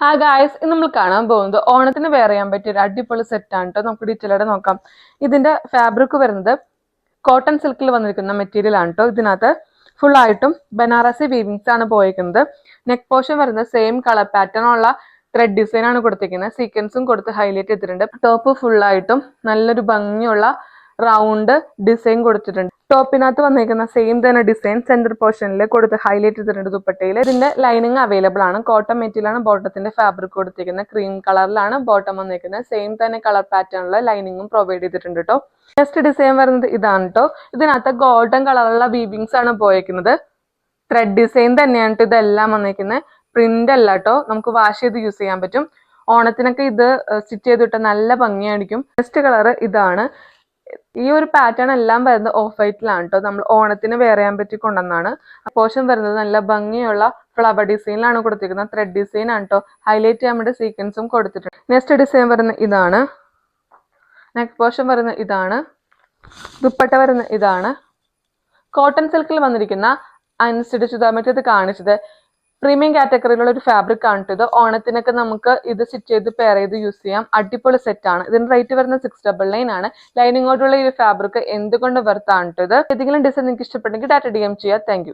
Hi guys, ഇന്ന് നമ്മൾ കാണാൻ പോകുന്നത് ഓണത്തിന് വെയർ ചെയ്യാൻ പറ്റിയ ഒരു അടിപൊളി സെറ്റ് ആണ് കേട്ടോ. നമുക്ക് ഡീറ്റെയിലായിട്ട് നോക്കാം. ഇതിന്റെ ഫാബ്രിക് വരുന്നത് കോട്ടൺ സിൽക്കിൽ വന്നിരിക്കുന്ന മെറ്റീരിയൽ ആണ് കേട്ടോ. ഇതിനകത്ത് ഫുൾ ആയിട്ടും ബനാറസി വീവിങ്സ് ആണ് പോയിരിക്കുന്നത്. നെക്ക് പോർഷൻ വരുന്നത് സെയിം കളർ പാറ്റേൺ ഉള്ള ത്രെഡ് ഡിസൈൻ ആണ് കൊടുത്തിരിക്കുന്നത്. സീക്വൻസും കൊടുത്ത് ഹൈലൈറ്റ് ചെയ്തിട്ടുണ്ട്. ടോപ്പ് ഫുൾ ആയിട്ടും നല്ലൊരു ഭംഗിയുള്ള റൗണ്ട് ഡിസൈൻ കൊടുത്തിട്ടുണ്ട്. ടോപ്പിനകത്ത് വന്നിരിക്കുന്ന സെയിം തന്നെ ഡിസൈൻ സെന്റർ പോർഷനിൽ കൊടുത്ത് ഹൈലൈറ്റ് ചെയ്തിട്ടുണ്ട് ദുപ്പട്ടയിൽ. ഇതിന്റെ ലൈനിങ് അവൈലബിൾ ആണ്. കോട്ടൺ മെറ്റീരിയൽ ആണ് ബോട്ടത്തിന്റെ ഫാബ്രിക് കൊടുത്തിരിക്കുന്നത്. ക്രീം കളറിലാണ് ബോട്ടം വന്നിരിക്കുന്നത്. സെയിം തന്നെ കളർ പാറ്റേണിലുള്ള ലൈനിങ്ങും പ്രൊവൈഡ് ചെയ്തിട്ടുണ്ട് കേട്ടോ. നെക്സ്റ്റ് ഡിസൈൻ വരുന്നത് ഇതാണ് കേട്ടോ. ഇതിനകത്ത് ഗോൾഡൻ കളറുള്ള വീവിങ്സ് ആണ് പോയിരിക്കുന്നത്. ത്രെഡ് ഡിസൈൻ തന്നെയാണ് ഇതെല്ലാം വന്നിരിക്കുന്നത്. പ്രിന്റ് അല്ല കേട്ടോ. നമുക്ക് വാഷ് ചെയ്ത് യൂസ് ചെയ്യാൻ പറ്റും. ഓണത്തിനൊക്കെ ഇത് സ്റ്റിച്ച് ചെയ്തിട്ട് നല്ല ഭംഗിയായിരിക്കും. നെക്സ്റ്റ് കളർ ഇതാണ്. ഈ ഒരു പാറ്റേൺ എല്ലാം വരുന്നത് ഓഫ് വൈറ്റിലാണ് കേട്ടോ. നമ്മൾ ഓണത്തിന് വെയർ ചെയ്യാൻ പറ്റി കൊണ്ടുവന്നാണ്. പോർഷൻ വരുന്നത് നല്ല ഭംഗിയുള്ള ഫ്ലവർ ഡിസൈനിലാണ് കൊടുത്തിരിക്കുന്നത്. ത്രെഡ് ഡിസൈൻ ആണ് കേട്ടോ. ഹൈലൈറ്റ് ചെയ്യാൻ വേണ്ടി സീക്വൻസും കൊടുത്തിട്ടുണ്ട്. നെക്സ്റ്റ് ഡിസൈൻ വരുന്നത് ഇതാണ്. നെക്സ്റ്റ് പോർഷൻ വരുന്നത് ഇതാണ്. ദുപ്പട്ട വരുന്നത് ഇതാണ്. കോട്ടൺ സിൽക്കിൽ വന്നിരിക്കുന്ന അനുസരിച്ച് മറ്റേത് കാണിച്ചത് പ്രീമിയം കാറ്റഗറിയിലുള്ള ഒരു ഫാബ്രിക് ആണ് ഇത്. ഓണത്തിനൊക്കെ നമുക്ക് ഇത് സ്റ്റിച്ച് ചെയ്ത് പെയർ ചെയ്ത് യൂസ് ചെയ്യാം. അടിപൊളി സെറ്റ് ആണ്. ഇതിന്റെ റേറ്റ് വരുന്നത് 699 ആണ്. ലൈനിങ്ങോട്ടുള്ള ഈ ഫാബ്രിക് എന്തുകൊണ്ട് വെർത്താണ് ഇത്. ഏതെങ്കിലും ഡിസൈൻ നിങ്ങൾക്ക് ഇഷ്ടപ്പെട്ടെങ്കിൽ ഡാറ്റ DM ചെയ്യുക. താങ്ക്